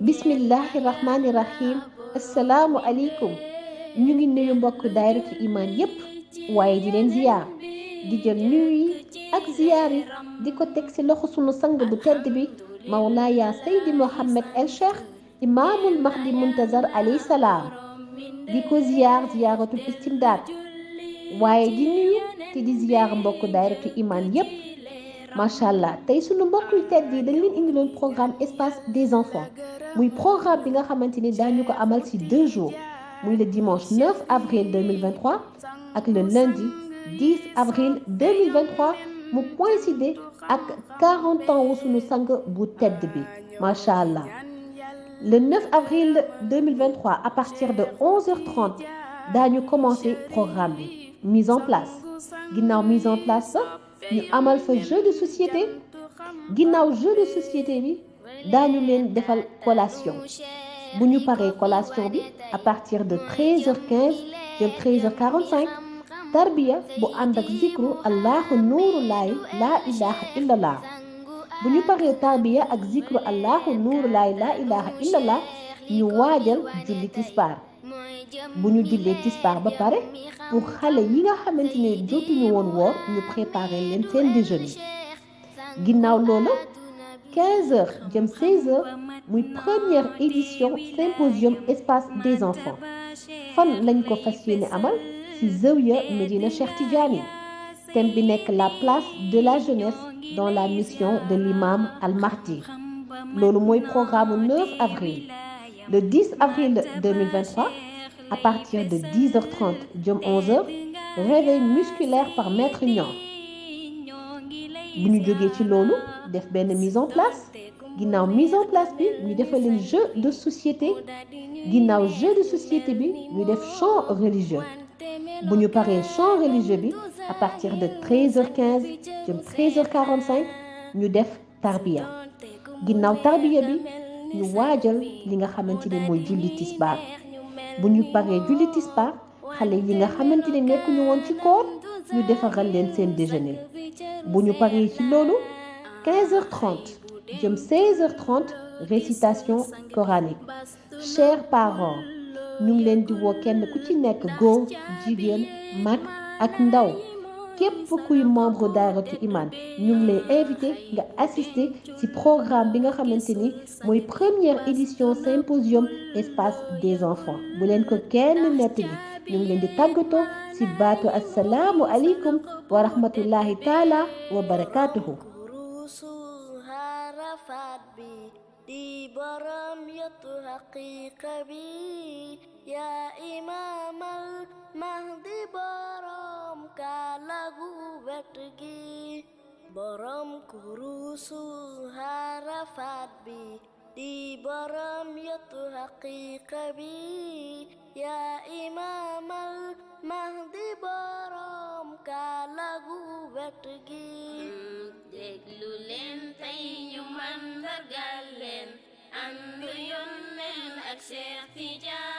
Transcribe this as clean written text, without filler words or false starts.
bismillahi rahmaani rahim assalaamu aleykum ñu ngi nuyu mbokk daayiratu imaan yépp waaye di leen ziyaar di jël nuyu yi ak ziyaar yi di ko teg ci loxo sunu sang bu tedd bi mawlaaya Seydi Mohammed El Cheikh imaamul mahdi muntazar alayhi salaam di ko ziyaaratul istimdaad waaye di nuyu te di ziyaar mbokk daayiratu imaan yépp macha allah tey sunu mbokk yu tedd yi dañ leen indiloon programme espace des enfants muy programme bi nga xamante ni daañu ko amal ci 2 jours muy le dimanche 9 avril 2023 ak le lundi 10 avril 2023 mu coïncider ak 40 ans wu sunu sang bu tedd bi macha allah le 9 avril 2023 à partir de 11h30 daañu commencer programme bi mise en place ginnaaw mise en place ba ñu amal fa jeu de société ginnaaw jeu de société bi daañu leen defal collation bu ñu paree collation bi à partir de 13h15 jëm 13h45 tarbiya bu ànd ak zikru allahu nuuru laay laa ilaha illallah bu ñu paree tarbiya ak zikru allahu nuuru laay laa ilaha illallah ñu waajal julli tisbaar bu ñu jullee tisbaar ba pare pour xale yi nga xamante ne jotuñu woon woor ñu préparer leen seen déjeuner ginnaaw loolu 15h jëm 16h muy première édition symposium espace des enfants fan lañ ko fas yéene amal ci Zawiya Medina Cheikh Tidiane thème bi nekk la place de la jeunesse dans la mission de l'imam Al Mahdi loolu mooy programme 9 avril le 10 avril 2023 à partir de 10h30 jëm 11h réveil musculaire par maître Niang bu ñu jógee ci loolu def benn mise en place ginnaaw mise en place bi ñu defal leen jeu de société ginnaaw jeu de société bi ñu def chant religieux bu ñu paree chant religieux bi à partir de 13h15 jëm 13h45 ñu def tarbiya ginnaaw tarbiya bi ñu waajal li nga xamante ne mooy julli tisbaar bu ñu paree julli tisbaar xale yi nga xamante ne nekkuñu woon ci koor ñu defaral leen seen déjeuner bu ñu paree ci loolu 15h30 jëm 16h30 récitation coranique chers parents ñu ngi leen di woo kenn ku ci nekk góor jigéen mag ak ndaw képp kuy membre daayiratu imaan ñu ngi lay invité nga assister ci programme bi nga xamante ni mooy première édition symposium espace des enfants bu leen ko kenn nett gi ñu ngi leen di tàggatoo ci baatu assalaamu aleykum wa rahmatullahi taala wa barakaatuhu di borom yatu haqiqa bi ya imamal mahdi borom kalagu wet gi borom kurusu harafat bi di borom yatu haqiqa bi ya imamal mahdi borom kalagu wet gi déglu leen tey ñu mandargal leen ànd yónneen ak Cheikh Tidiane